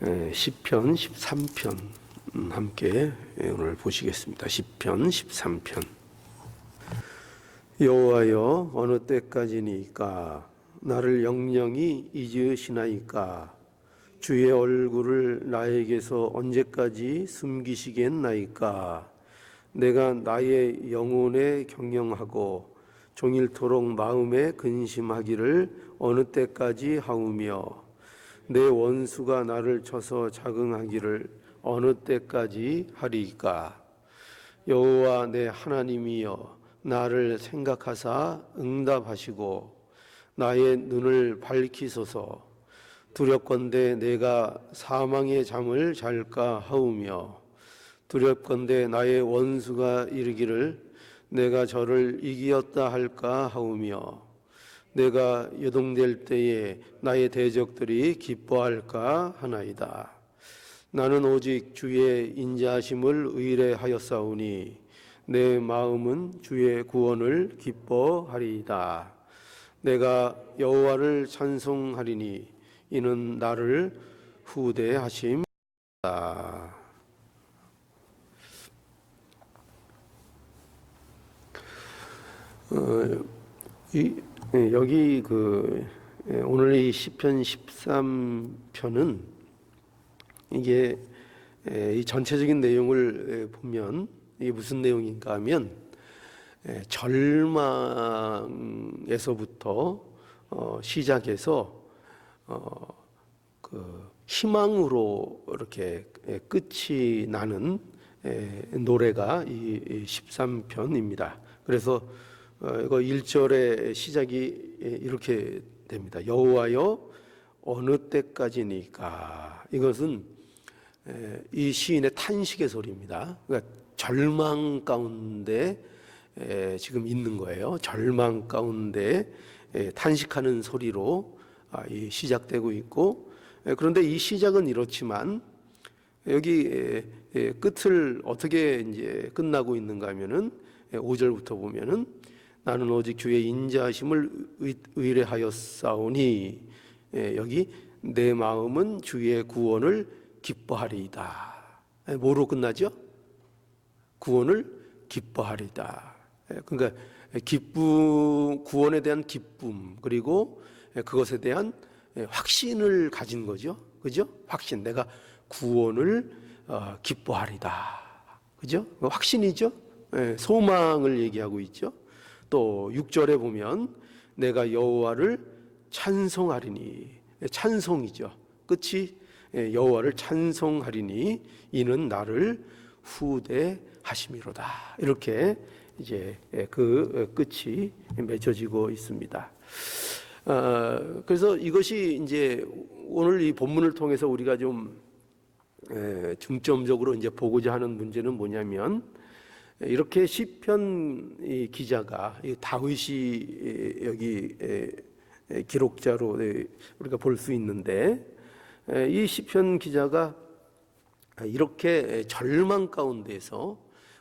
시편 13편 함께 오늘 보시겠습니다. 시편 13편. 여호와여, 어느 때까지니까 나를 영영히 잊으시나이까? 주의 얼굴을 나에게서 언제까지 숨기시겠나이까? 내가 나의 영혼에 경영하고 종일토록 마음에 근심하기를 어느 때까지 하우며, 내 원수가 나를 쳐서 자긍하기를 어느 때까지 하리이까? 여호와 내 하나님이여, 나를 생각하사 응답하시고 나의 눈을 밝히소서. 두렵건대 내가 사망의 잠을 잘까 하우며, 두렵건대 나의 원수가 이르기를 내가 저를 이기었다 할까 하우며, 내가 요동될 때에 나의 대적들이 기뻐할까 하나이다. 나는 오직 주의 인자하심을 의뢰하였사오니 내 마음은 주의 구원을 기뻐하리이다. 내가 여호와를 찬송하리니 이는 나를 후대하심이다. 여기 오늘 이 시편 13편은 이게 이 전체적인 내용을 보면 이게 무슨 내용인가 하면 절망에서부터 시작해서 희망으로 이렇게 끝이 나는 노래가 이 13편입니다. 그래서 이거 1절의 시작이 이렇게 됩니다. 여호와여, 어느 때까지니까? 이것은 이 시인의 탄식의 소리입니다. 그러니까 절망 가운데 지금 있는 거예요. 절망 가운데 탄식하는 소리로 시작되고 있고, 그런데 이 시작은 이렇지만 여기 끝을 어떻게 이제 끝나고 있는가 하면은 5절부터 보면은 나는 오직 주의 인자하심을 의뢰하였사오니, 여기 내 마음은 주의 구원을 기뻐하리이다. 뭐로 끝나죠? 구원을 기뻐하리이다. 그러니까 구원에 대한 기쁨, 그리고 그것에 대한 확신을 가진 거죠. 그죠? 확신. 내가 구원을 기뻐하리다. 그죠? 확신이죠? 소망을 얘기하고 있죠. 또 6절에 보면 내가 여호와를 찬송하리니, 찬송이죠. 끝이 여호와를 찬송하리니 이는 나를 후대하심이로다. 이렇게 이제 그 끝이 맺어지고 있습니다. 그래서 이것이 이제 오늘 이 본문을 통해서 우리가 좀 중점적으로 이제 보고자 하는 문제는 뭐냐면, 이렇게 시편 기자가 다윗이 여기 기록자로 우리가 볼 수 있는데, 이 시편 기자가 이렇게 절망 가운데서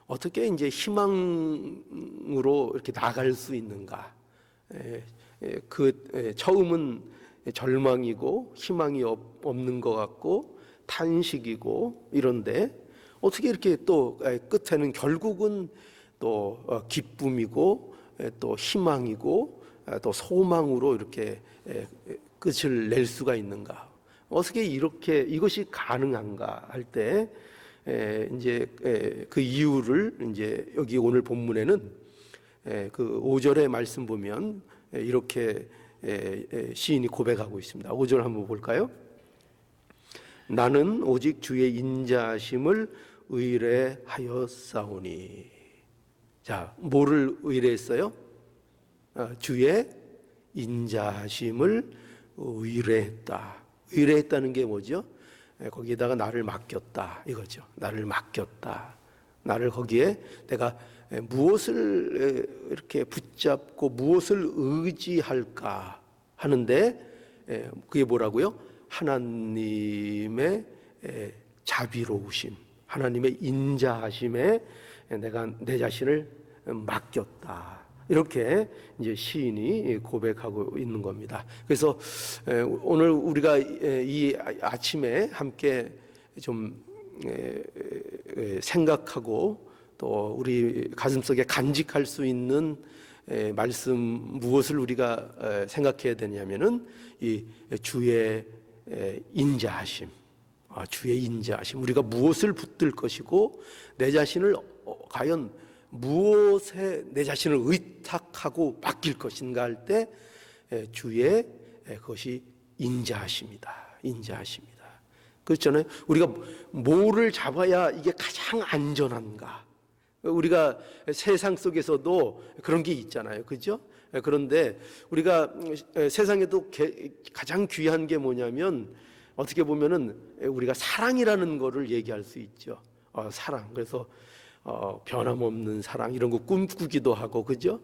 어떻게 이제 희망으로 이렇게 나갈 수 있는가? 처음은 절망이고 희망이 없는 것 같고 탄식이고 이런데, 어떻게 이렇게 또 끝에는 결국은 또 기쁨이고 또 희망이고 또 소망으로 이렇게 끝을 낼 수가 있는가? 어떻게 이렇게 이것이 가능한가 할 때 이제 그 이유를 이제 여기 오늘 본문에는 그 5절의 말씀 보면 이렇게 시인이 고백하고 있습니다. 5절 한번 볼까요? 나는 오직 주의 인자하심을 의뢰하였사오니. 자, 뭐를 의뢰했어요? 주의 인자하심을 의뢰했다. 의뢰했다는 게 뭐죠? 거기에다가 나를 맡겼다 이거죠. 나를 맡겼다. 나를 거기에 내가 무엇을 이렇게 붙잡고 무엇을 의지할까 하는데, 그게 뭐라고요? 하나님의 자비로우심, 하나님의 인자하심에 내가 내 자신을 맡겼다. 이렇게 이제 시인이 고백하고 있는 겁니다. 그래서 오늘 우리가 이 아침에 함께 좀 생각하고 또 우리 가슴속에 간직할 수 있는 말씀, 무엇을 우리가 생각해야 되냐면은 이 주의 인자하심, 주의 인자하심. 우리가 무엇을 붙들 것이고 내 자신을 과연 무엇에 내 자신을 의탁하고 맡길 것인가 할 때 주의 그것이 인자하심이다. 인자하심이다. 그렇잖아요. 우리가 뭐를 잡아야 이게 가장 안전한가? 우리가 세상 속에서도 그런 게 있잖아요. 그죠? 그런데 우리가 세상에도 가장 귀한 게 뭐냐면 어떻게 보면은 우리가 사랑이라는 거를 얘기할 수 있죠. 사랑. 그래서 변함없는 사랑 이런 거 꿈꾸기도 하고, 그죠?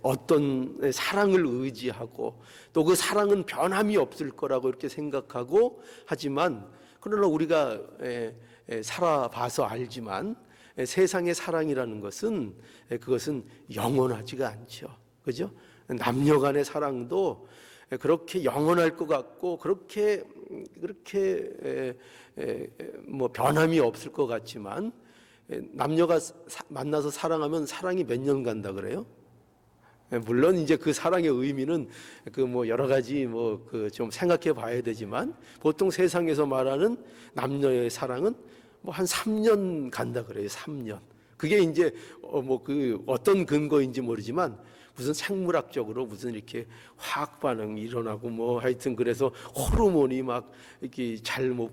어떤 사랑을 의지하고 또 그 사랑은 변함이 없을 거라고 이렇게 생각하고 하지만, 그러나 우리가 살아봐서 알지만 세상의 사랑이라는 것은 그것은 영원하지가 않죠. 그죠? 남녀 간의 사랑도 그렇게 영원할 것 같고 그렇게 뭐 변함이 없을 것 같지만, 남녀가 만나서 사랑하면 사랑이 몇 년 간다 그래요? 물론 이제 그 사랑의 의미는 그 뭐 여러 가지 뭐 그 좀 생각해 봐야 되지만, 보통 세상에서 말하는 남녀의 사랑은 뭐 한 3년 간다 그래요. 3년. 그게 이제 뭐 그 어떤 근거인지 모르지만 무슨 생물학적으로 무슨 이렇게 화학 반응이 일어나고 뭐 하여튼 그래서 호르몬이 막 이렇게 잘못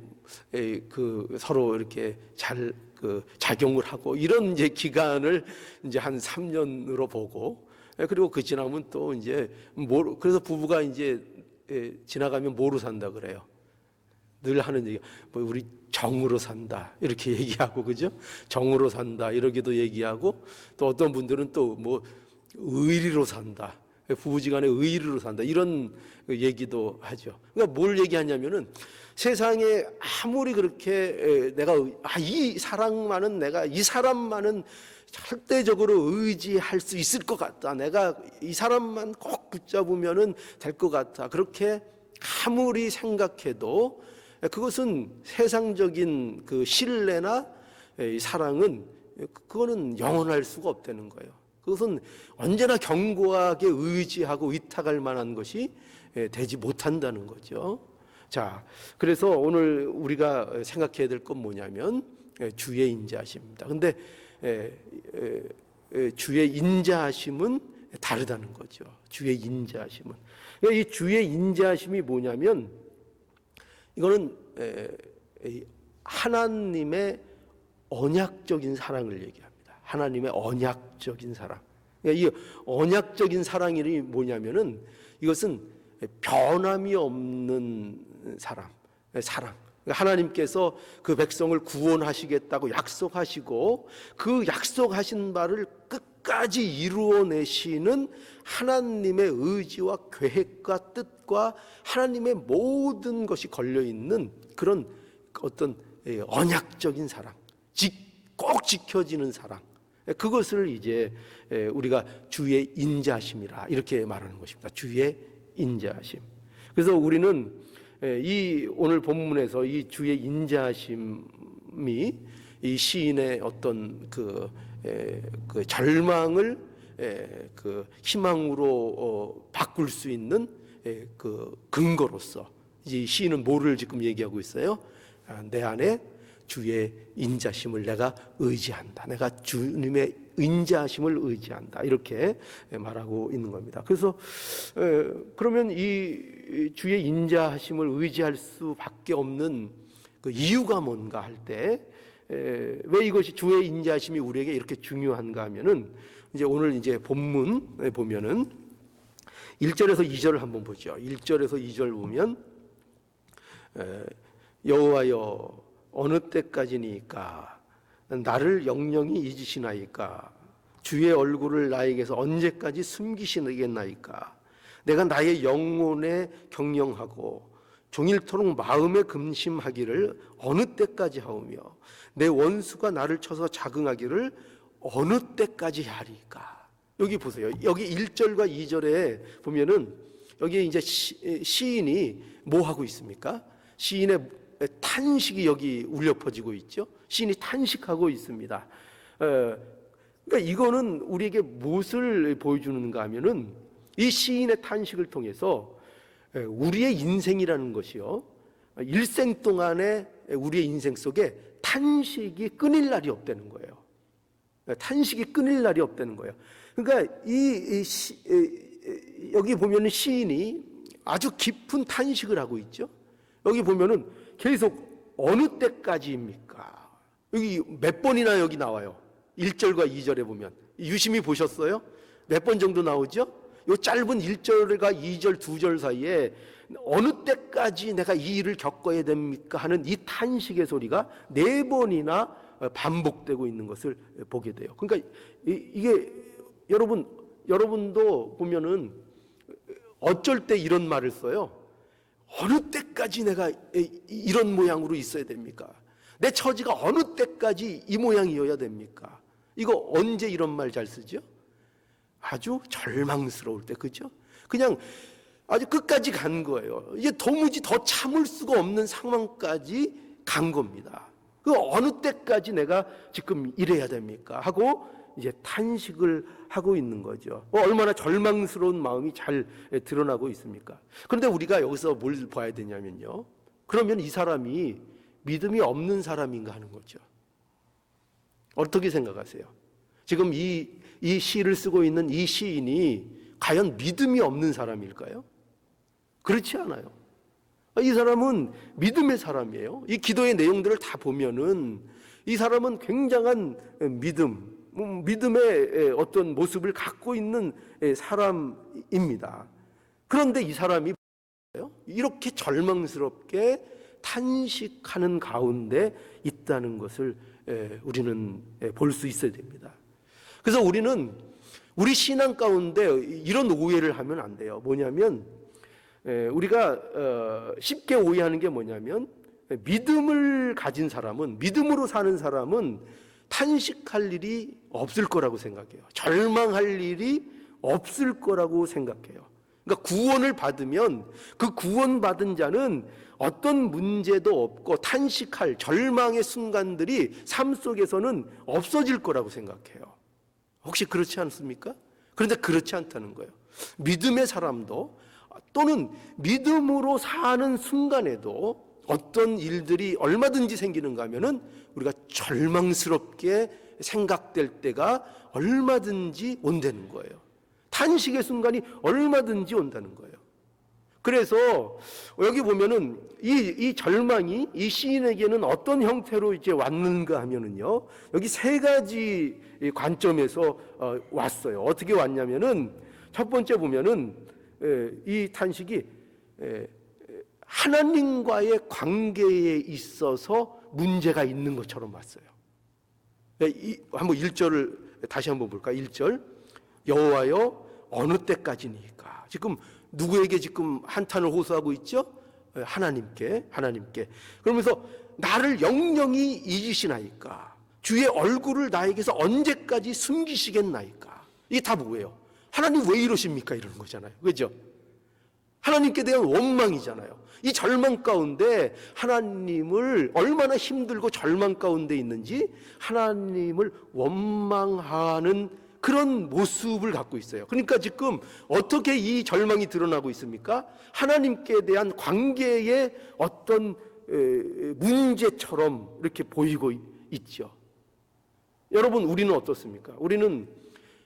그 서로 이렇게 잘 그 작용을 하고 이런 이제 기간을 이제 한 3년으로 보고, 그리고 그 지나면 또 이제 그래서 부부가 이제 지나가면 뭐로 산다 그래요? 늘 하는 얘기, 뭐 우리 정으로 산다 이렇게 얘기하고, 그죠? 정으로 산다 이러기도 얘기하고, 또 어떤 분들은 또 뭐 의리로 산다, 부부지간에 의리로 산다 이런 얘기도 하죠. 그러니까 뭘 얘기하냐면은 세상에 아무리 그렇게 내가 이 사랑만은 내가 이 사람만은 절대적으로 의지할 수 있을 것 같다, 내가 이 사람만 꼭 붙잡으면은 될 것 같다, 그렇게 아무리 생각해도 그것은 세상적인 그 신뢰나 사랑은 그거는 영원할 수가 없다는 거예요. 그것은 언제나 견고하게 의지하고 위탁할 만한 것이 되지 못한다는 거죠. 자, 그래서 오늘 우리가 생각해야 될 건 뭐냐면 주의 인자하심입니다. 근데 주의 인자하심은 다르다는 거죠. 주의 인자하심은. 이 주의 인자하심이 뭐냐면 이거는 하나님의 언약적인 사랑을 얘기합니다. 하나님의 언약적인 사랑. 그러니까 이 언약적인 사랑이 뭐냐면은 이것은 변함이 없는 사랑. 그러니까 하나님께서 그 백성을 구원하시겠다고 약속하시고 그 약속하신 바를 끝까지 이루어내시는 하나님의 의지와 계획과 뜻과 하나님의 모든 것이 걸려있는 그런 어떤 언약적인 사랑, 꼭 지켜지는 사랑, 그것을 이제 우리가 주의 인자하심이라 이렇게 말하는 것입니다. 주의 인자하심. 그래서 우리는 이 오늘 본문에서 이 주의 인자하심이 이 시인의 어떤 그 절망을 그 희망으로 바꿀 수 있는 그 근거로서, 이 시인은 뭐를 지금 얘기하고 있어요? 내 안에 주의 인자심을 내가 의지한다, 내가 주님의 인자심을 의지한다, 이렇게 말하고 있는 겁니다. 그래서 그러면 이 주의 인자심을 의지할 수밖에 없는 그 이유가 뭔가 할 때, 왜 이것이 주의 인자심이 우리에게 이렇게 중요한가 하면은, 이제 오늘 이제 본문에 보면은 1절에서 2절을 한번 보죠. 1절에서 2절 보면 여호와여 어느 때까지니까 나를 영영히 잊으시나이까? 주의 얼굴을 나에게서 언제까지 숨기시겠나이까? 내가 나의 영혼에 경영하고 종일토록 마음에 금심하기를 어느 때까지 하오며 내 원수가 나를 쳐서 자긍하기를 어느 때까지 하리까? 여기 보세요. 여기 1절과 2절에 보면은 여기 이제 시인이 뭐 하고 있습니까? 시인의 탄식이 여기 울려 퍼지고 있죠. 시인이 탄식하고 있습니다. 그러니까 이거는 우리에게 무엇을 보여주는가 하면은 이 시인의 탄식을 통해서 우리의 인생이라는 것이요, 일생 동안에 우리의 인생 속에 탄식이 끊일 날이 없다는 거예요. 탄식이 끊일 날이 없다는 거예요. 그러니까 여기 보면은 시인이 아주 깊은 탄식을 하고 있죠. 여기 보면은 계속 어느 때까지입니까? 여기 몇 번이나 여기 나와요. 1절과 2절에 보면 유심히 보셨어요? 몇 번 정도 나오죠? 이 짧은 1절과 2절, 2절 사이에 어느 때까지 내가 이 일을 겪어야 됩니까? 하는 이 탄식의 소리가 4번이나 반복되고 있는 것을 보게 돼요. 그러니까 이게 여러분도 보면은 어쩔 때 이런 말을 써요. 어느 때까지 내가 이런 모양으로 있어야 됩니까? 내 처지가 어느 때까지 이 모양이어야 됩니까? 이거 언제 이런 말 잘 쓰죠? 아주 절망스러울 때, 그죠? 그냥 아주 끝까지 간 거예요. 이제 도무지 더 참을 수가 없는 상황까지 간 겁니다. 그 어느 때까지 내가 지금 이래야 됩니까? 하고 이제 탄식을 하고 있는 거죠. 얼마나 절망스러운 마음이 잘 드러나고 있습니까? 그런데 우리가 여기서 뭘 봐야 되냐면요, 그러면 이 사람이 믿음이 없는 사람인가 하는 거죠. 어떻게 생각하세요? 지금 이 시를 쓰고 있는 이 시인이 과연 믿음이 없는 사람일까요? 그렇지 않아요. 이 사람은 믿음의 사람이에요. 이 기도의 내용들을 다 보면은 이 사람은 굉장한 믿음의 어떤 모습을 갖고 있는 사람입니다. 그런데 이 사람이 이렇게 절망스럽게 탄식하는 가운데 있다는 것을 우리는 볼 수 있어야 됩니다. 그래서 우리는 우리 신앙 가운데 이런 오해를 하면 안 돼요. 뭐냐면 우리가 쉽게 오해하는 게 뭐냐면, 믿음을 가진 사람은, 믿음으로 사는 사람은 탄식할 일이 없을 거라고 생각해요. 절망할 일이 없을 거라고 생각해요. 그러니까 구원을 받으면 그 구원받은 자는 어떤 문제도 없고 탄식할 절망의 순간들이 삶 속에서는 없어질 거라고 생각해요. 혹시 그렇지 않습니까? 그런데 그렇지 않다는 거예요. 믿음의 사람도 또는 믿음으로 사는 순간에도 어떤 일들이 얼마든지 생기는가 하면은 우리가 절망스럽게 생각될 때가 얼마든지 온다는 거예요. 탄식의 순간이 얼마든지 온다는 거예요. 그래서 여기 보면은 이 절망이 이 시인에게는 어떤 형태로 이제 왔는가 하면은요, 여기 3가지 관점에서 왔어요. 어떻게 왔냐면은 첫 번째 보면은 이 탄식이 하나님과의 관계에 있어서 문제가 있는 것처럼 왔어요. 한번 1절을 다시 한번 볼까요? 1절, 여호와여 어느 때까지니까. 지금 누구에게 지금 한탄을 호소하고 있죠? 하나님께. 그러면서 나를 영영히 잊으시나이까? 주의 얼굴을 나에게서 언제까지 숨기시겠나이까? 이게 다 뭐예요? 하나님 왜 이러십니까? 이러는 거잖아요. 그죠? 하나님께 대한 원망이잖아요. 이 절망 가운데 하나님을 얼마나 힘들고 절망 가운데 있는지 하나님을 원망하는 그런 모습을 갖고 있어요. 그러니까 지금 어떻게 이 절망이 드러나고 있습니까? 하나님께 대한 관계의 어떤 문제처럼 이렇게 보이고 있죠. 여러분, 우리는 어떻습니까? 우리는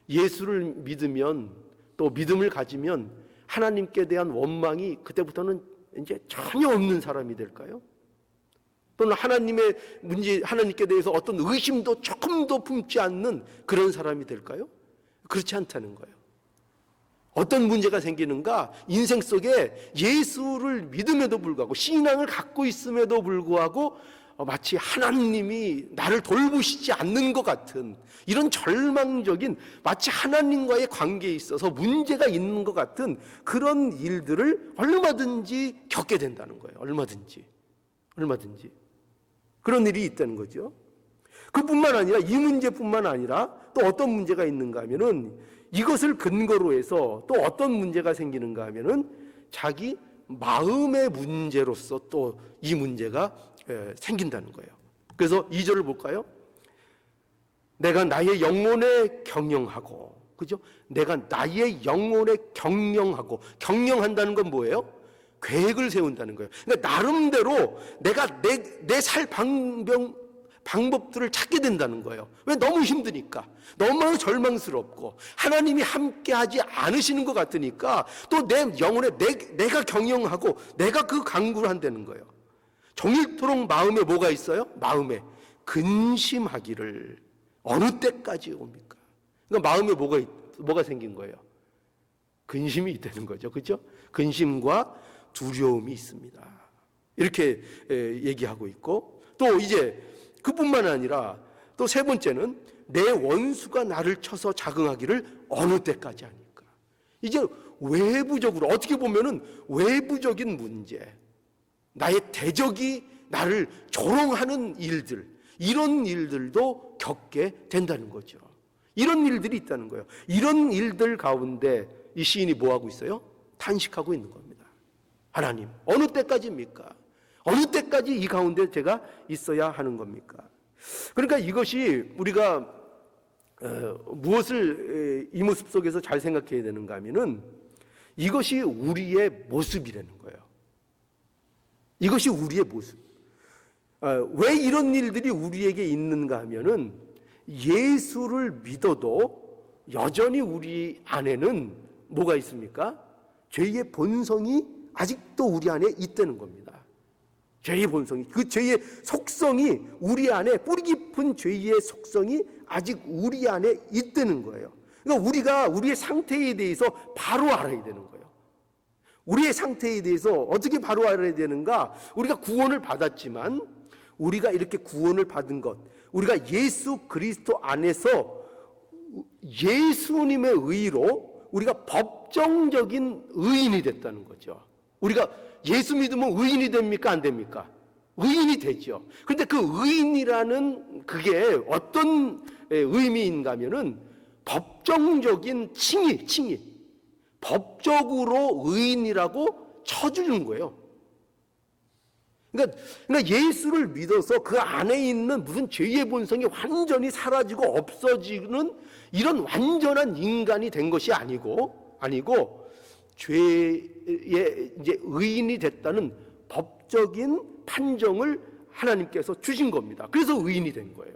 예수를 믿으면, 또 믿음을 가지면 하나님께 대한 원망이 그때부터는 이제 전혀 없는 사람이 될까요? 또는 하나님의 문제, 하나님께 대해서 어떤 의심도 조금도 품지 않는 그런 사람이 될까요? 그렇지 않다는 거예요. 어떤 문제가 생기는가? 인생 속에 예수를 믿음에도 불구하고 신앙을 갖고 있음에도 불구하고 마치 하나님이 나를 돌보시지 않는 것 같은 이런 절망적인, 마치 하나님과의 관계에 있어서 문제가 있는 것 같은 그런 일들을 얼마든지 겪게 된다는 거예요. 얼마든지 그런 일이 있다는 거죠. 그뿐만 아니라 이 문제뿐만 아니라 또 어떤 문제가 있는가 하면은 이것을 근거로 해서 또 어떤 문제가 생기는가 하면은 자기 마음의 문제로서 또 이 문제가 생긴다는 거예요. 그래서 2절을 볼까요? 내가 나의 영혼에 경영하고, 그죠? 내가 나의 영혼에 경영한다는 건 뭐예요? 계획을 세운다는 거예요. 그러니까 나름대로 내가 내 살 방법들을 찾게 된다는 거예요. 왜? 너무 힘드니까, 너무 절망스럽고 하나님이 함께하지 않으시는 것 같으니까 또 내 영혼에 내가 경영하고 내가 그 강구를 한다는 거예요. 종일토록 마음에 뭐가 있어요? 마음에 근심하기를 어느 때까지 옵니까? 그러니까 마음에 뭐가 생긴 거예요? 근심이 있다는 거죠. 그렇죠? 근심과 두려움이 있습니다. 이렇게 얘기하고 있고, 또 이제 그뿐만 아니라 또 세 번째는 내 원수가 나를 쳐서 자긍하기를 어느 때까지 하니까. 이제 외부적으로 어떻게 보면은 외부적인 문제, 나의 대적이 나를 조롱하는 일들, 이런 일들도 겪게 된다는 거죠. 이런 일들이 있다는 거예요. 이런 일들 가운데 이 시인이 뭐하고 있어요? 탄식하고 있는 겁니다. 하나님, 어느 때까지입니까? 어느 때까지 이 가운데 제가 있어야 하는 겁니까? 그러니까 이것이 우리가 무엇을 이 모습 속에서 잘 생각해야 되는가 하면은 이것이 우리의 모습이라는 거예요. 이것이 우리의 모습. 왜 이런 일들이 우리에게 있는가 하면은 예수를 믿어도 여전히 우리 안에는 뭐가 있습니까? 죄의 본성이 아직도 우리 안에 있다는 겁니다. 죄의 본성이, 그 죄의 속성이 우리 안에, 뿌리 깊은 죄의 속성이 아직 우리 안에 있다는 거예요. 그러니까 우리가 우리의 상태에 대해서 바로 알아야 되는 거예요. 우리의 상태에 대해서 어떻게 바로 알아야 되는가? 우리가 구원을 받았지만 우리가 이렇게 구원을 받은 것, 우리가 예수 그리스도 안에서 예수님의 의로 우리가 법정적인 의인이 됐다는 거죠. 우리가 예수 믿으면 의인이 됩니까? 안 됩니까? 의인이 되죠. 그런데 그 의인이라는 그게 어떤 의미인가 하면은 법정적인 칭의. 법적으로 의인이라고 쳐주는 거예요. 그러니까 예수를 믿어서 그 안에 있는 무슨 죄의 본성이 완전히 사라지고 없어지는 이런 완전한 인간이 된 것이 아니고 죄의 이제 의인이 됐다는 법적인 판정을 하나님께서 주신 겁니다. 그래서 의인이 된 거예요.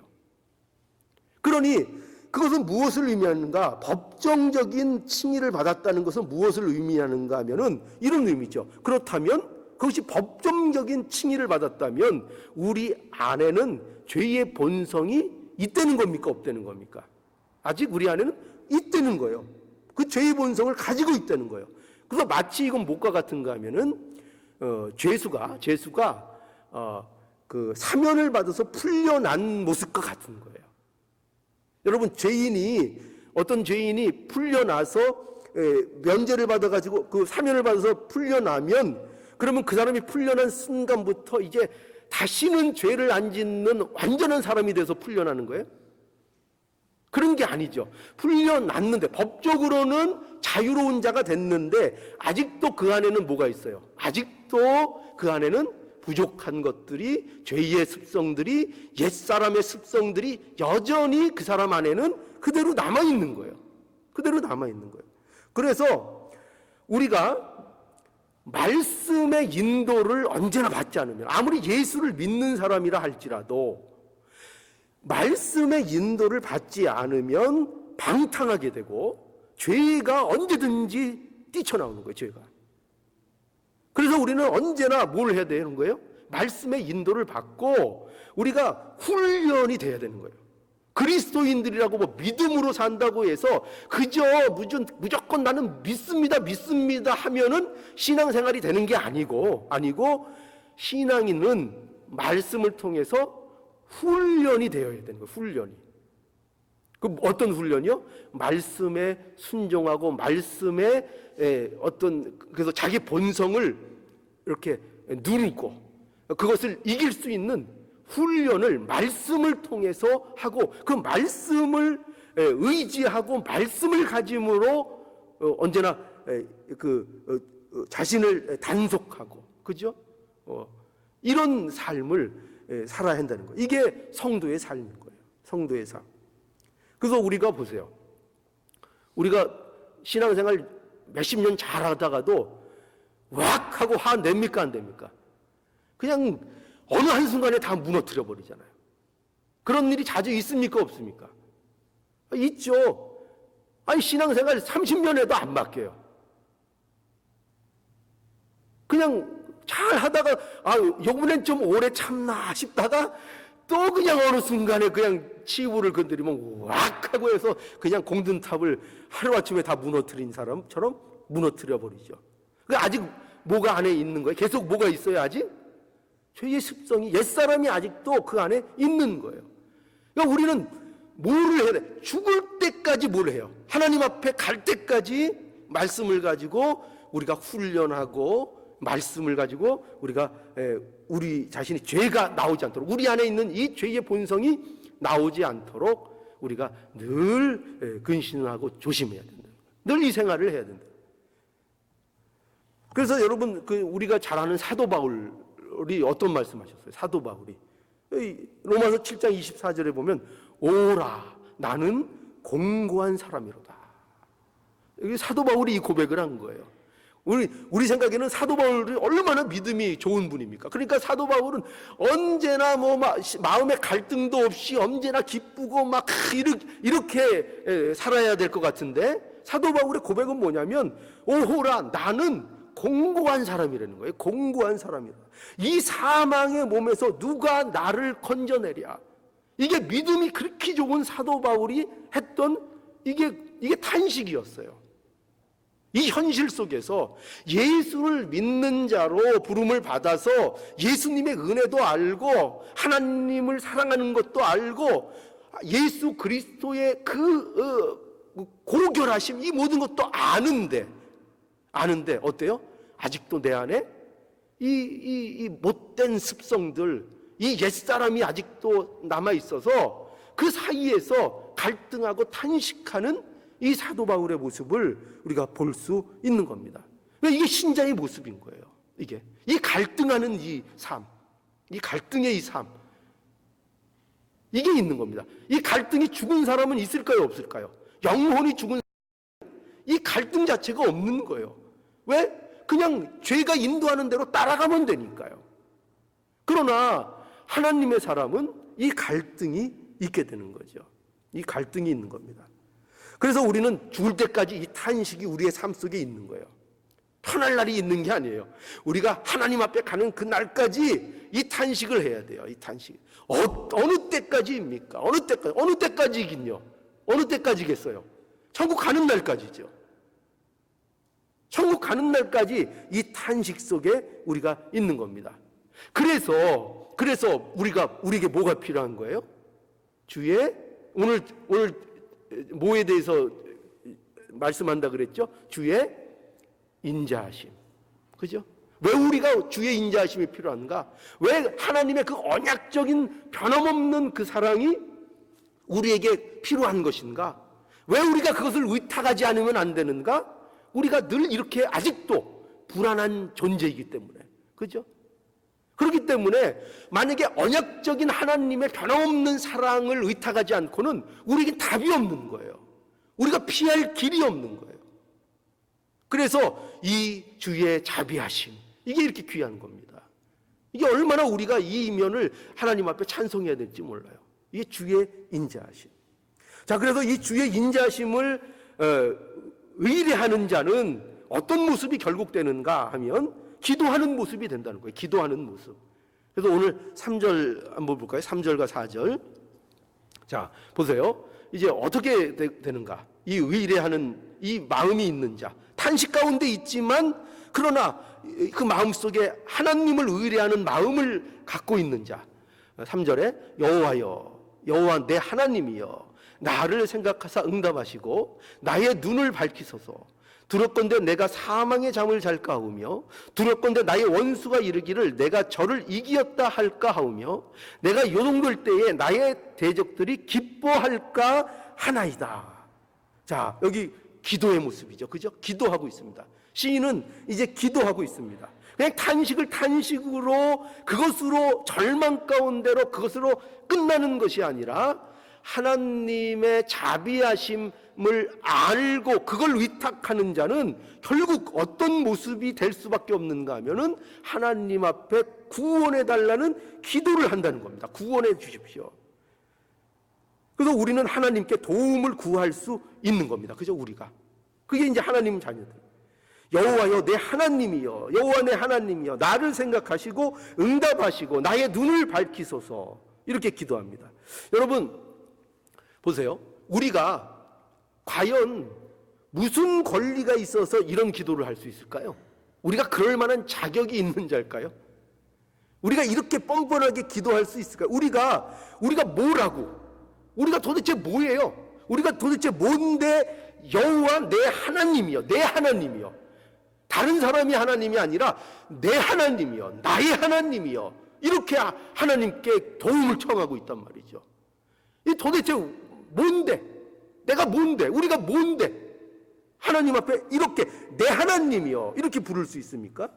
그러니 그것은 무엇을 의미하는가? 법정적인 칭의를 받았다는 것은 무엇을 의미하는가 하면은 이런 의미죠. 그렇다면 그것이 법정적인 칭의를 받았다면 우리 안에는 죄의 본성이 있다는 겁니까? 없다는 겁니까? 아직 우리 안에는 있다는 거예요. 그 죄의 본성을 가지고 있다는 거예요. 그래서 마치 이건 뭐가 같은가 하면은 죄수가 그 사면을 받아서 풀려난 모습과 같은 거예요. 여러분, 어떤 죄인이 풀려나서 면제를 받아가지고 그 사면을 받아서 풀려나면 그러면 그 사람이 풀려난 순간부터 이제 다시는 죄를 안 짓는 완전한 사람이 돼서 풀려나는 거예요? 그런 게 아니죠. 풀려났는데 법적으로는 자유로운 자가 됐는데 아직도 그 안에는 뭐가 있어요? 아직도 그 안에는 부족한 것들이, 죄의 습성들이, 옛사람의 습성들이 여전히 그 사람 안에는 그대로 남아있는 거예요. 그대로 남아있는 거예요. 그래서 우리가 말씀의 인도를 언제나 받지 않으면, 아무리 예수를 믿는 사람이라 할지라도 말씀의 인도를 받지 않으면 방탕하게 되고 죄가 언제든지 뛰쳐나오는 거예요. 죄가. 그래서 우리는 언제나 뭘 해야 되는 거예요? 말씀의 인도를 받고 우리가 훈련이 돼야 되는 거예요. 그리스도인들이라고 뭐 믿음으로 산다고 해서 그저 무조건 나는 믿습니다 하면은 신앙생활이 되는 게 아니고 신앙인은 말씀을 통해서 훈련이 되어야 되는 거예요. 훈련이. 그 어떤 훈련이요? 말씀에 순종하고 말씀에 그래서 자기 본성을 이렇게 누르고 그것을 이길 수 있는 훈련을 말씀을 통해서 하고 그 말씀을 의지하고 말씀을 가짐으로 언제나 자신을 단속하고, 그죠? 이런 삶을 살아야 한다는 거예요. 이게 성도의 삶인 거예요. 성도의 삶. 그래서 우리가 보세요. 우리가 신앙생활 몇십 년 잘하다가도 왁 하고 화 냅니까 안 됩니까? 그냥 어느 한순간에 다 무너뜨려 버리잖아요. 그런 일이 자주 있습니까 없습니까? 있죠. 아니 신앙생활 30년 해도 안 바뀌어요. 그냥 잘 하다가 요번엔 좀 오래 참나 싶다가 또 그냥 어느 순간에 그냥 치부를 건드리면 왁 하고 해서 그냥 공든탑을 하루아침에 다 무너뜨린 사람처럼 무너뜨려 버리죠. 아직 뭐가 안에 있는 거예요? 계속 뭐가 있어요 아직? 죄의 습성이, 옛사람이 아직도 그 안에 있는 거예요. 그러니까 우리는 뭐를 해야 돼? 죽을 때까지 뭘 해요? 하나님 앞에 갈 때까지 말씀을 가지고 우리가 훈련하고, 말씀을 가지고 우리가 우리 자신이 죄가 나오지 않도록, 우리 안에 있는 이 죄의 본성이 나오지 않도록 우리가 늘 근신하고 조심해야 된다. 늘 이 생활을 해야 된다. 그래서 여러분 우리가 잘 아는 사도 바울이 어떤 말씀하셨어요? 사도 바울이 로마서 7장 24절에 보면 오라 나는 공고한 사람이로다. 여기 사도 바울이 이 고백을 한 거예요. 우리 생각에는 사도 바울이 얼마나 믿음이 좋은 분입니까? 그러니까 사도 바울은 언제나 마음의 갈등도 없이 언제나 기쁘고 막 이렇게 살아야 될 것 같은데, 사도 바울의 고백은 뭐냐면 오호라 나는 공고한 사람이라는 거예요. 공고한 사람이라. 이 사망의 몸에서 누가 나를 건져내랴. 이게 믿음이 그렇게 좋은 사도 바울이 했던 이게 탄식이었어요. 이 현실 속에서 예수를 믿는 자로 부름을 받아서 예수님의 은혜도 알고 하나님을 사랑하는 것도 알고 예수 그리스도의 고결하심, 이 모든 것도 아는데 어때요? 아직도 내 안에 이 못된 습성들, 이 옛사람이 아직도 남아있어서 그 사이에서 갈등하고 탄식하는 이 사도 바울의 모습을 우리가 볼 수 있는 겁니다. 이게 신자의 모습인 거예요. 이게 이 갈등하는 이 삶, 이 갈등의 이 삶, 이게 있는 겁니다. 이 갈등이 죽은 사람은 있을까요, 없을까요? 영혼이 죽은 이 갈등 자체가 없는 거예요. 왜? 그냥 죄가 인도하는 대로 따라가면 되니까요. 그러나 하나님의 사람은 이 갈등이 있게 되는 거죠. 이 갈등이 있는 겁니다. 그래서 우리는 죽을 때까지 이 탄식이 우리의 삶 속에 있는 거예요. 편할 날이 있는 게 아니에요. 우리가 하나님 앞에 가는 그 날까지 이 탄식을 해야 돼요. 이 탄식. 어느 때까지입니까? 어느 때까지긴요? 어느 때까지겠어요? 천국 가는 날까지죠. 천국 가는 날까지 이 탄식 속에 우리가 있는 겁니다. 그래서 우리에게 뭐가 필요한 거예요? 주의 오늘 뭐에 대해서 말씀한다 그랬죠? 주의 인자하심. 그죠? 왜 우리가 주의 인자하심이 필요한가? 왜 하나님의 그 언약적인 변함없는 그 사랑이 우리에게 필요한 것인가? 왜 우리가 그것을 의탁하지 않으면 안 되는가? 우리가 늘 이렇게 아직도 불안한 존재이기 때문에. 그죠? 그렇기 때문에 만약에 언약적인 하나님의 변함없는 사랑을 의탁하지 않고는 우리에게 답이 없는 거예요. 우리가 피할 길이 없는 거예요. 그래서 이 주의 자비하심, 이게 이렇게 귀한 겁니다. 이게 얼마나 우리가 이 면을 하나님 앞에 찬송해야 될지 몰라요. 이게 주의 인자하심. 자, 그래서 이 주의 인자하심을 의뢰하는 자는 어떤 모습이 결국 되는가 하면 기도하는 모습이 된다는 거예요. 기도하는 모습. 그래서 오늘 3절 한번 볼까요? 3절과 4절. 자, 보세요. 이제 어떻게 되는가? 이 의뢰하는 이 마음이 있는 자. 탄식 가운데 있지만 그러나 그 마음 속에 하나님을 의뢰하는 마음을 갖고 있는 자. 3절에 여호와 내 하나님이여 나를 생각하사 응답하시고 나의 눈을 밝히소서. 두렵건대 내가 사망의 잠을 잘까 하오며 두렵건대 나의 원수가 이르기를 내가 저를 이기었다 할까 하오며 내가 요동들 때에 나의 대적들이 기뻐할까 하나이다. 자, 여기 기도의 모습이죠. 그죠? 기도하고 있습니다. 시인은 이제 기도하고 있습니다. 그냥 탄식으로 그것으로 절망 가운데로 그것으로 끝나는 것이 아니라 하나님의 자비하심을 알고 그걸 위탁하는 자는 결국 어떤 모습이 될 수밖에 없는가 하면은 하나님 앞에 구원해 달라는 기도를 한다는 겁니다. 구원해 주십시오. 그래서 우리는 하나님께 도움을 구할 수 있는 겁니다. 그죠? 우리가. 그게 이제 하나님 자녀들. 여호와여 내 하나님이여, 여호와 내 하나님이여, 나를 생각하시고 응답하시고 나의 눈을 밝히소서. 이렇게 기도합니다. 여러분 보세요. 우리가 과연 무슨 권리가 있어서 이런 기도를 할 수 있을까요? 우리가 그럴 만한 자격이 있는 자일까요? 우리가 이렇게 뻔뻔하게 기도할 수 있을까요? 우리가 뭐라고? 우리가 도대체 뭐예요? 우리가 도대체 뭔데 여호와 내 하나님이여, 내 하나님이여. 다른 사람이 하나님이 아니라 내 하나님이여, 나의 하나님이여. 이렇게 하나님께 도움을 청하고 있단 말이죠. 이 도대체 뭔데? 내가 뭔데? 우리가 뭔데? 하나님 앞에 이렇게 내 하나님이여 이렇게 부를 수 있습니까?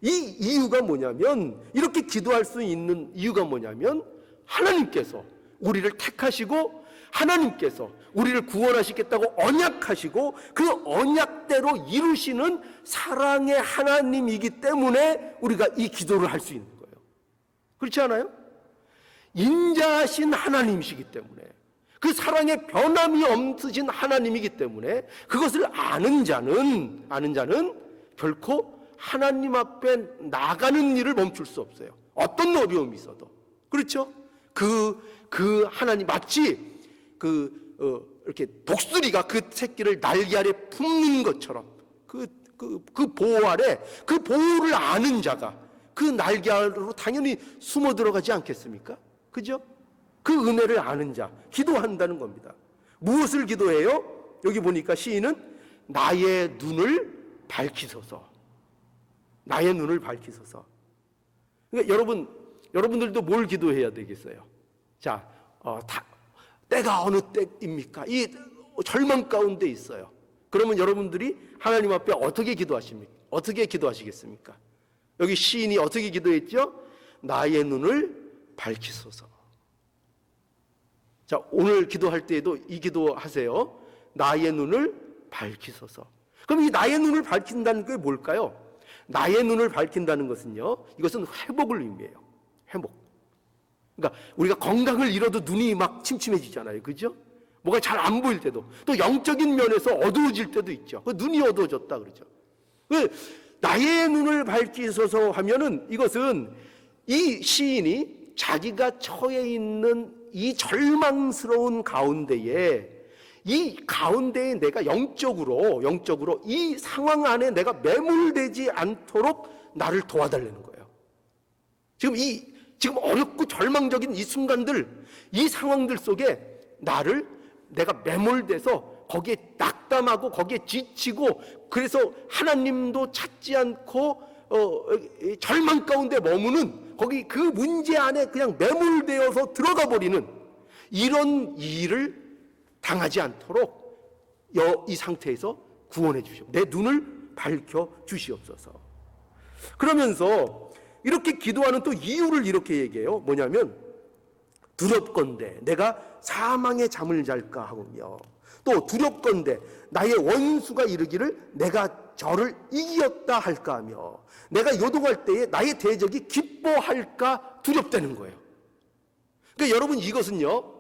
이 이유가 뭐냐면, 이렇게 기도할 수 있는 이유가 뭐냐면 하나님께서 우리를 택하시고 하나님께서 우리를 구원하시겠다고 언약하시고 그 언약대로 이루시는 사랑의 하나님이기 때문에 우리가 이 기도를 할 수 있는 거예요. 그렇지 않아요? 인자하신 하나님이시기 때문에, 그 사랑의 변함이 없으신 하나님이기 때문에 그것을 아는 자는 결코 하나님 앞에 나가는 일을 멈출 수 없어요. 어떤 어려움이 있어도. 그렇죠? 그 하나님, 마치 이렇게 독수리가 그 새끼를 날개 아래 품는 것처럼 그 보호 아래, 그 보호를 아는 자가 그 날개 아래로 당연히 숨어 들어가지 않겠습니까? 그죠? 그 은혜를 아는 자, 기도한다는 겁니다. 무엇을 기도해요? 여기 보니까 시인은 나의 눈을 밝히소서. 나의 눈을 밝히소서. 그러니까 여러분들도 뭘 기도해야 되겠어요? 자, 때가 어느 때입니까? 이 절망 가운데 있어요. 그러면 여러분들이 하나님 앞에 어떻게 기도하십니까? 어떻게 기도하시겠습니까? 여기 시인이 어떻게 기도했죠? 나의 눈을 밝히소서. 자, 오늘 기도할 때에도 이 기도하세요. 나의 눈을 밝히소서. 그럼 이 나의 눈을 밝힌다는 게 뭘까요? 나의 눈을 밝힌다는 것은요, 이것은 회복을 의미해요. 회복. 그러니까 우리가 건강을 잃어도 눈이 막 침침해지잖아요. 그죠? 뭐가 잘 안 보일 때도, 또 영적인 면에서 어두워질 때도 있죠. 눈이 어두워졌다 그러죠. 나의 눈을 밝히소서 하면은, 이것은 이 시인이 자기가 처해 있는 이 절망스러운 가운데에, 이 가운데에 내가 영적으로 이 상황 안에 내가 매몰되지 않도록 나를 도와달라는 거예요. 지금 어렵고 절망적인 이 순간들, 이 상황들 속에 내가 매몰돼서 거기에 낙담하고 거기에 지치고, 그래서 하나님도 찾지 않고 절망 가운데 머무는, 거기 그 문제 안에 그냥 매몰되어서 들어가 버리는 이런 일을 당하지 않도록 이 상태에서 구원해 주시옵소서. 내 눈을 밝혀 주시옵소서. 그러면서 이렇게 기도하는 또 이유를 이렇게 얘기해요. 뭐냐면, 두렵건대 내가 사망의 잠을 잘까 하며, 또 두렵건대 나의 원수가 이르기를 내가 저를 이겼다 할까 하며, 내가 요동할 때에 나의 대적이 기뻐할까 두렵다는 거예요. 그러니까 여러분, 이것은요,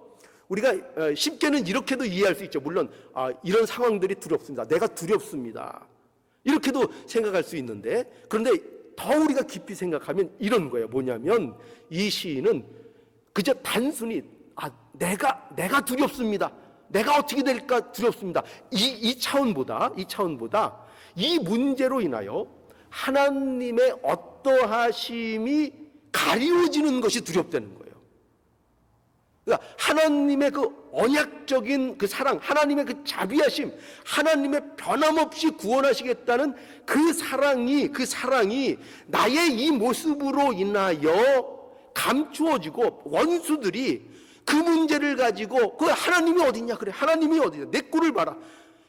우리가 쉽게는 이렇게도 이해할 수 있죠. 물론 이런 상황들이 두렵습니다. 내가 두렵습니다. 이렇게도 생각할 수 있는데, 그런데 더 우리가 깊이 생각하면 이런 거예요. 뭐냐면, 이 시인은 그저 단순히 내가 두렵습니다. 내가 어떻게 될까 두렵습니다. 이 차원보다 이 문제로 인하여 하나님의 어떠하심이 가리워지는 것이 두렵다는 거예요. 그러니까 하나님의 그 언약적인 그 사랑, 하나님의 그 자비하심, 하나님의 변함없이 구원하시겠다는 그 사랑이 나의 이 모습으로 인하여 감추어지고, 원수들이 그 문제를 가지고 그 하나님이 어딨냐, 그래, 하나님이 어디냐, 내 꼴을 봐라,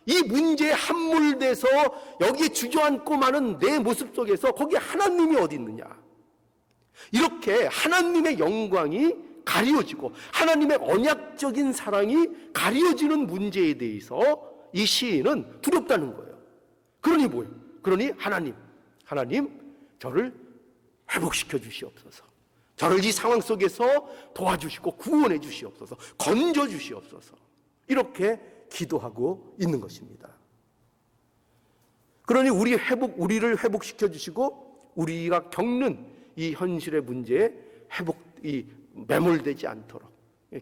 이 문제에 함몰돼서 여기에 주저앉고 마는 내 모습 속에서 거기에 하나님이 어디 있느냐, 이렇게 하나님의 영광이 가려지고 하나님의 언약적인 사랑이 가려지는 문제에 대해서 이 시인은 두렵다는 거예요. 그러니 뭐예요? 그러니 하나님 저를 회복시켜 주시옵소서, 저를 이 상황 속에서 도와주시고 구원해 주시옵소서, 건져 주시옵소서, 이렇게 기도하고 있는 것입니다. 그러니 우리를 회복시켜 주시고 우리가 겪는 이 현실의 문제에 매몰되지 않도록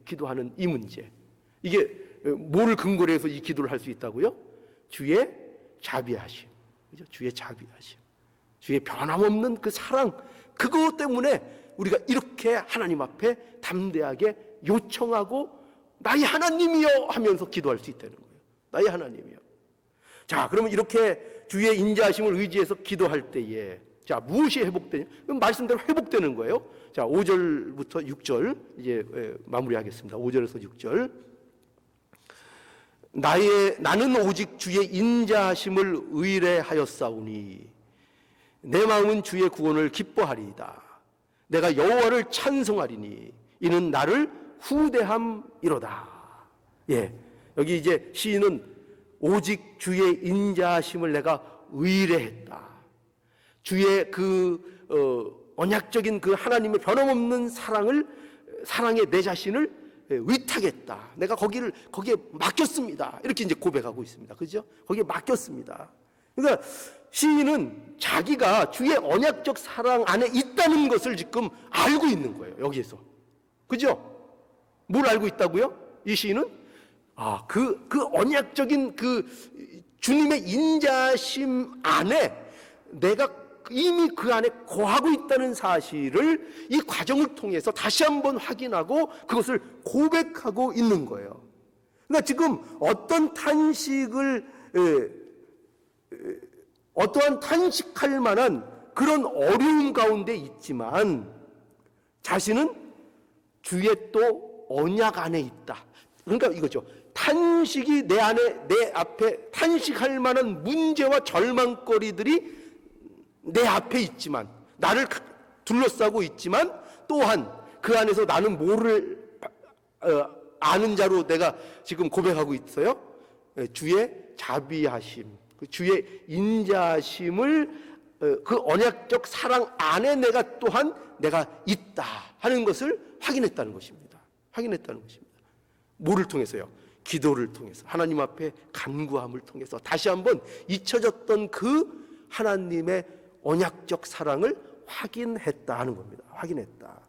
기도하는 이 문제, 이게 뭘 근거로 해서 이 기도를 할 수 있다고요? 주의 자비하심, 그죠? 주의 자비하심, 주의 변함없는 그 사랑, 그것 때문에 우리가 이렇게 하나님 앞에 담대하게 요청하고 나의 하나님이여 하면서 기도할 수 있다는 거예요. 나의 하나님이여. 자, 그러면 이렇게 주의 인자하심을 의지해서 기도할 때에 자, 무엇이 회복되냐? 말씀대로 회복되는 거예요. 자, 5절부터 6절 이제 마무리하겠습니다. 5절에서 6절. 나는 오직 주의 인자하심을 의뢰하였사오니 내 마음은 주의 구원을 기뻐하리이다. 내가 여호와를 찬송하리니 이는 나를 후대함이로다. 예, 여기 이제 시인은 오직 주의 인자하심을 내가 의뢰했다. 주의 언약적인 그 하나님의 변함없는 사랑에 내 자신을 의탁했다. 내가 거기에 맡겼습니다. 이렇게 이제 고백하고 있습니다. 그죠? 거기에 맡겼습니다. 그러니까 시인은 자기가 주의 언약적 사랑 안에 있다는 것을 지금 알고 있는 거예요. 여기에서. 그죠? 뭘 알고 있다고요? 이 시인은 그 언약적인 그 주님의 인자심 안에 내가 이미 그 안에 거하고 있다는 사실을 이 과정을 통해서 다시 한번 확인하고 그것을 고백하고 있는 거예요. 그러니까 지금 어떠한 탄식할 만한 그런 어려움 가운데 있지만 자신은 주의 또 언약 안에 있다. 그러니까 이거죠. 탄식이 내 앞에 탄식할 만한 문제와 절망거리들이 내 앞에 있지만, 나를 둘러싸고 있지만, 또한 그 안에서 나는 뭐를 아는 자로 내가 지금 고백하고 있어요. 주의 자비하심, 주의 인자하심을 그 언약적 사랑 안에 내가 있다 하는 것을 확인했다는 것입니다. 확인했다는 것입니다. 뭐를 통해서요? 기도를 통해서, 하나님 앞에 간구함을 통해서 다시 한번 잊혀졌던 그 하나님의 언약적 사랑을 확인했다 하는 겁니다. 확인했다.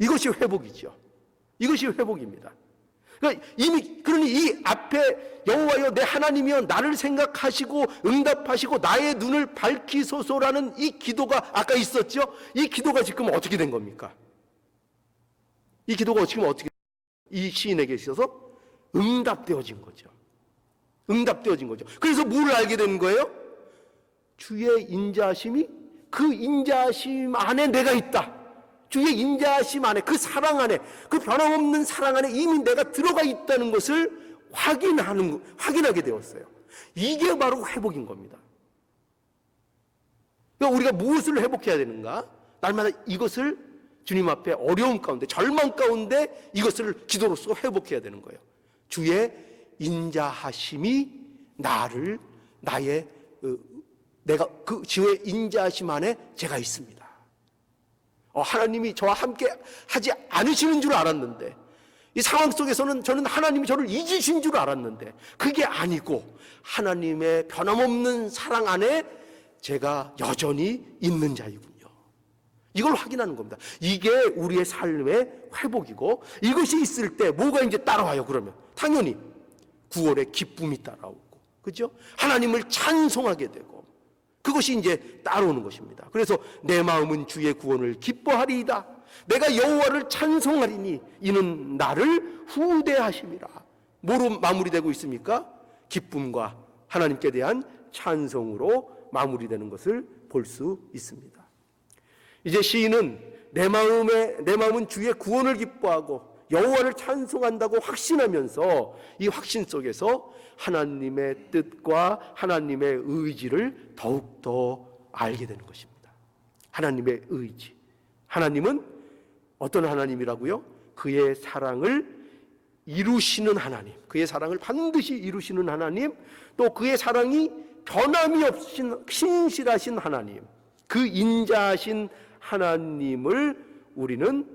이것이 회복이죠. 이것이 회복입니다. 그러니 이 앞에 여호와여 내 하나님이여 나를 생각하시고 응답하시고 나의 눈을 밝히소서라는 이 기도가 아까 있었죠. 이 기도가 지금 어떻게 된 겁니까? 이 기도가 지금 어떻게 이 시인에게 있어서 응답되어진 거죠. 응답되어진 거죠. 그래서 뭘 알게 되는 거예요? 주의 인자하심이, 그 인자하심 안에 내가 있다. 주의 인자하심 안에, 그 사랑 안에, 그 변함없는 사랑 안에 이미 내가 들어가 있다는 것을 확인하게 되었어요. 이게 바로 회복인 겁니다. 그러니까 우리가 무엇을 회복해야 되는가? 날마다 이것을 주님 앞에 어려움 가운데, 절망 가운데 이것을 기도로서 회복해야 되는 거예요. 주의 인자하심이 내가 그 주의 인자하심 안에 제가 있습니다. 하나님이 저와 함께 하지 않으시는 줄 알았는데, 이 상황 속에서는 저는 하나님이 저를 잊으신 줄 알았는데 그게 아니고 하나님의 변함없는 사랑 안에 제가 여전히 있는 자이군요. 이걸 확인하는 겁니다. 이게 우리의 삶의 회복이고, 이것이 있을 때 뭐가 이제 따라와요? 그러면 당연히 구원의 기쁨이 따라오고, 그죠? 하나님을 찬송하게 되고, 그것이 이제 따라오는 것입니다. 그래서 내 마음은 주의 구원을 기뻐하리이다. 내가 여호와를 찬송하리니 이는 나를 후대하심이라. 뭐로 마무리되고 있습니까? 기쁨과 하나님께 대한 찬송으로 마무리되는 것을 볼 수 있습니다. 이제 시인은 내 마음은 주의 구원을 기뻐하고 여호와를 찬송한다고 확신하면서 이 확신 속에서 하나님의 뜻과 하나님의 의지를 더욱더 알게 되는 것입니다. 하나님의 의지. 하나님은 어떤 하나님이라고요? 그의 사랑을 이루시는 하나님, 그의 사랑을 반드시 이루시는 하나님, 또 그의 사랑이 변함이 없으신 신실하신 하나님, 그 인자하신 하나님을 우리는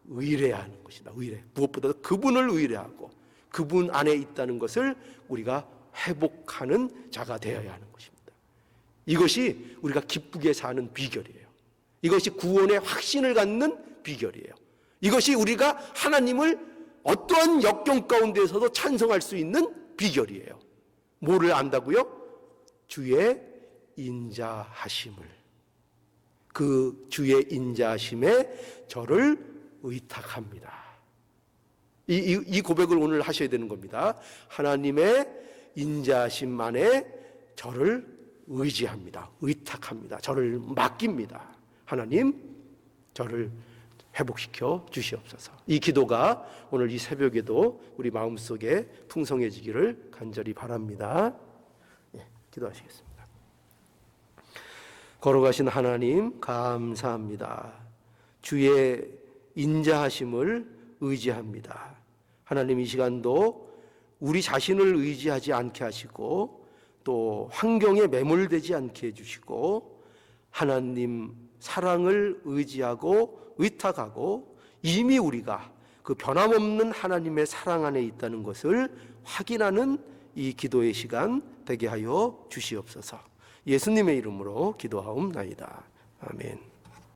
의뢰하는 것이다. 무엇보다도 그분을 의뢰하고 그분 안에 있다는 것을 우리가 회복하는 자가 되어야 하는 것입니다. 이것이 우리가 기쁘게 사는 비결이에요. 이것이 구원의 확신을 갖는 비결이에요. 이것이 우리가 하나님을 어떠한 역경 가운데서도 찬송할 수 있는 비결이에요. 뭐를 안다고요? 주의 인자하심을. 그 주의 인자하심에 저를 의탁합니다. 이 고백을 오늘 하셔야 되는 겁니다. 하나님의 인자하심만에 저를 의지합니다. 의탁합니다. 저를 맡깁니다. 하나님, 저를 회복시켜 주시옵소서. 이 기도가 오늘 이 새벽에도 우리 마음속에 풍성해지기를 간절히 바랍니다. 기도하시겠습니다. 걸어가신 하나님 감사합니다. 주의 인자하심을 의지합니다. 하나님, 이 시간도 우리 자신을 의지하지 않게 하시고 또 환경에 매몰되지 않게 해주시고 하나님 사랑을 의지하고 의탁하고 이미 우리가 그 변함없는 하나님의 사랑 안에 있다는 것을 확인하는 이 기도의 시간 되게 하여 주시옵소서. 예수님의 이름으로 기도하옵나이다. 아멘.